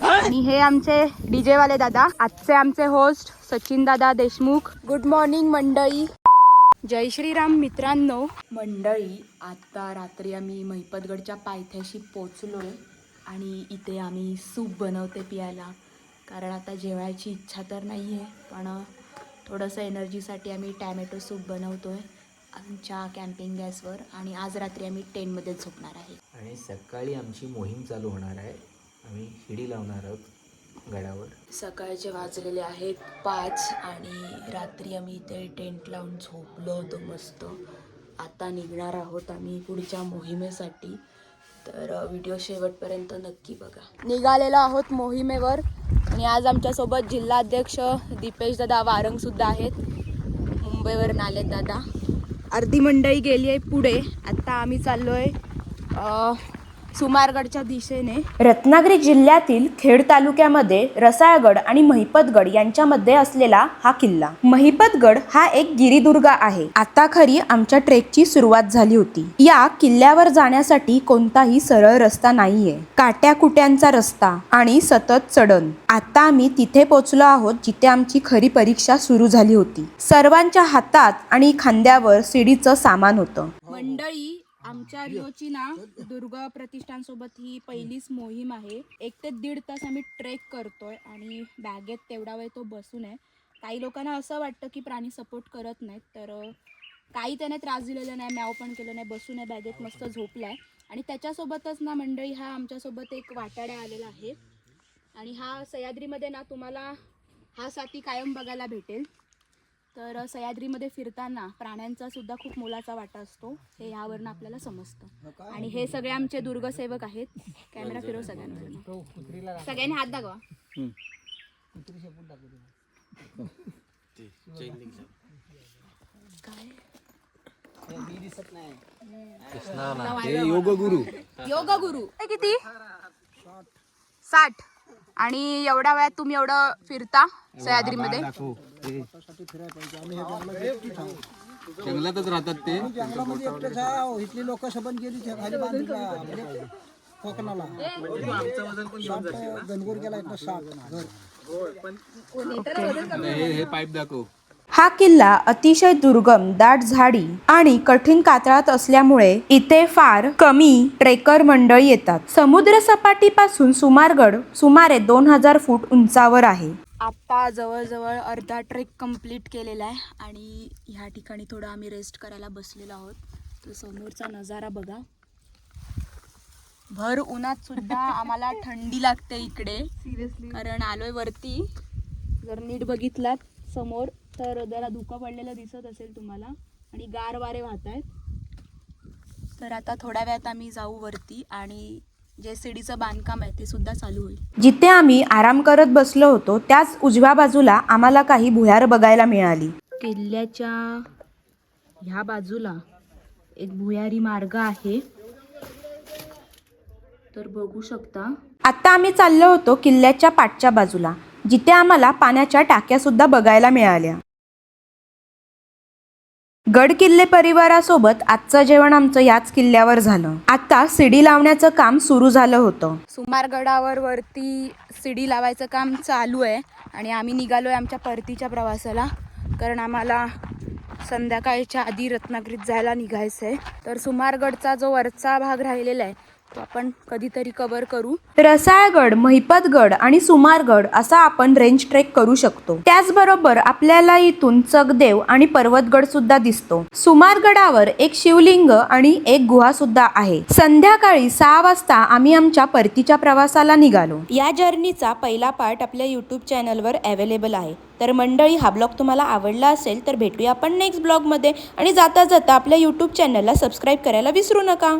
आणि हे आमचे डीजे वाले दादा, आजचे आमचे होस्ट सचिन दादा देशमुख. गुड मॉर्निंग मंडळी, जय श्रीराम मित्रांनो. मंडळी, आता रात्री आम्ही महिपतगडच्या पायथ्याशी पोचलोय आणि इथे आम्ही सूप बनवते प्यायला, कारण आता जेवायची इच्छा तर नाही आहे, पण थोडंसं एनर्जीसाठी आम्ही टॅमॅटो सूप बनवतोय आमच्या कॅम्पिंग गॅसवर. आणि आज रात्री आम्ही टेंटमध्ये झोपणार आहे आणि सकाळी आमची मोहीम चालू होणार आहे. आम्ही शिडी लावणार आहोत गडावर. सकाळचे वाजलेले आहेत 5 आणि रात्री आम्ही इथे टेंट लावून झोपलो होतो मस्त. आता निघणार आहोत आम्ही पुढच्या मोहिमेसाठी, तर व्हिडिओ शेवटपर्यंत नक्की बघा. निघालेलो आहोत मोहिमेवर आणि आज आमच्यासोबत जिल्हाध्यक्ष दीपेश दादा वारंगसुद्धा आहेत. मुंबईवरून आलेत दादा. अर्धी मंडळी गेली आहे पुढे. आता आम्ही चाललो आहे सुमारगडच्या दिशेने. रत्नागिरी जिल्ह्यातील खेड तालुक्यामध्ये रसाळगड आणि महिपतगड यांच्यामध्ये असलेला हा किल्ला. महिपतगड हा एक गिरिदुर्ग आहे. आता खरी आमच्या ट्रेकची सुरुवात झाली होती. या किल्ल्यावर जाण्यासाठी कोणताही सरळ रस्ता नाहीये, काट्याकुट्यांचा रस्ता आणि सतत चढण. आता आम्ही तिथे पोहोचलो आहोत जिथे आमची खरी परीक्षा सुरू झाली होती. सर्वांच्या हातात आणि खांद्यावर शिडीचं सामान होतं. मंडळी, आमच्या रिओची ना दुर्ग प्रतिष्ठानसोबत ही पहिलीच मोहीम आहे. 1 ते 1.5 तास आम्ही ट्रेक करतोय आणि बॅगेत तेवढा वेळ तो बसून आहे. काही लोकांना असं वाटतं की प्राणी सपोर्ट करत नाहीत, तर काही त्याने त्रास दिलेला नाही, म्याव पण केलं नाही, बसून आहे बॅगेत मस्त झोपलाय. आणि त्याच्यासोबतच ना मंडळी, हा आमच्यासोबत एक वाटाड्या आलेला आहे आणि हा सह्याद्रीमध्ये ना तुम्हाला हा साथी कायम बघायला भेटेल. तर सह्याद्रीमध्ये फिरताना प्राण्यांचा सुद्धा खूप मोलाचा वाटा असतो, हे यावरनं आपल्याला समजतं. आणि हे सगळे आमचे दुर्गसेवक आहेत. कॅमेरा फिरव सगळ्यांना, सगळ्यांनी हात दाखवा. योग गुरु किती 60. आणि एवढ्या वेळात तुम्ही एवढं फिरता सह्याद्रीमध्ये? जंगलातच राहतात ते. इथली लोक सबन गेली खाली बांधला कोकणाला. गणगोर गेला इथं 60 घर. हे पाईप दाखव. हा किल्ला अतिशय दुर्गम, दाट झाडी आणि कठीण कातळात असल्यामुळे इथे फार कमी ट्रेकर मंडळी येतात. समुद्र सपाटीपासून सुमारगड सुमारे 2000 फूट उंचावर आहे. आता जवळजवळ अर्धा ट्रेक कंप्लीट केलेला आहे आणि ह्या ठिकाणी थोडं आम्ही रेस्ट करायला बसलेलो आहोत. तो समोरचा नजारा बघा. भर उन्हात सुद्धा आम्हाला थंडी लागते इकडे, कारण आलोय वरती. जर नीट बघितलात समोर तर जरा धुकं पडलेलं दिसत असेल तुम्हाला आणि गार वारे वाहत आहेत. तर आता थोड्या वेळात आम्ही जाऊ वरती आणि जे सीडीचं बांधकाम आहे ते सुद्धा चालू होईल. जिथे आम्ही आराम करत बसलो होतो त्याच उजव्या बाजूला आम्हाला काही भुयार बघायला मिळाली. किल्ल्याच्या ह्या बाजूला एक भुयारी मार्ग आहे, तर बघू शकता. आता आम्ही चाललो होतो किल्ल्याच्या पाठच्या बाजूला, जिथे आम्हाला पाण्याच्या टाक्या सुद्धा बघायला मिळाल्या. गड किल्ले परिवारासोबत आजचं जेवण आमचं याच किल्ल्यावर झालं. आता शिडी लावण्याचं काम सुरू झालं होतं. सुमारगडावर वरती शिडी लावायचं काम चालू आहे आणि आम्ही निघालोय आमच्या परतीच्या प्रवासाला, कारण आम्हाला संध्याकाळच्या आधी रत्नागिरीत जायला निघायचं आहे. तर सुमारगडचा जो वरचा भाग राहिलेला आहे तो आपण कधीतरी कव्हर करू. रसाळगड, महिपतगड आणि सुमारगड असा आपण रेंज ट्रेक करू शकतो. त्याचबरोबर आपल्याला इथून चगदेव आणि पर्वतगड सुद्धा दिसतो. सुमारगडावर एक शिवलिंग आणि एक गुहा सुद्धा आहे. संध्याकाळी 6 वाजता आम्ही आमच्या परतीच्या प्रवासाला निघालो. या जर्नीचा पहिला पार्ट आपल्या यूट्यूब चॅनलवर अवेलेबल आहे. तर मंडळी, हा ब्लॉग तुम्हाला आवडला असेल तर भेटूया आपण नेक्स्ट ब्लॉगमध्ये. आणि जाता जाता आपल्या यूट्यूब चॅनलला सबस्क्राईब करायला विसरू नका.